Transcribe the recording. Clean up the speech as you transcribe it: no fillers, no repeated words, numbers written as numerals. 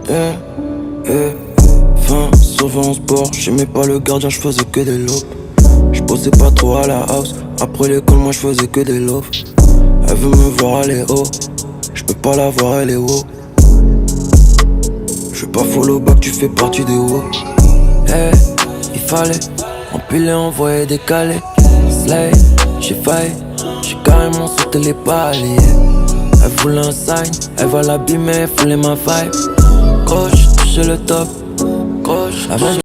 yeah, yeah. Fin, sauvé en sport, j'aimais pas le gardien, j'faisais que des lobes. J'bossais pas trop à la house, après l'école moi j'faisais que des loves. Elle veut me voir aller haut, j'peux pas la voir elle est haut. J'fais pas follow back, tu fais partie des hauts. Hey, il fallait empiler, envoyer, décaler. Slay, j'ai failli, j'ai carrément sauté les paliers. Elle voulait un sign, elle va l'abîmer, elle voulait ma vibe. Gauche, toucher le top, gauche,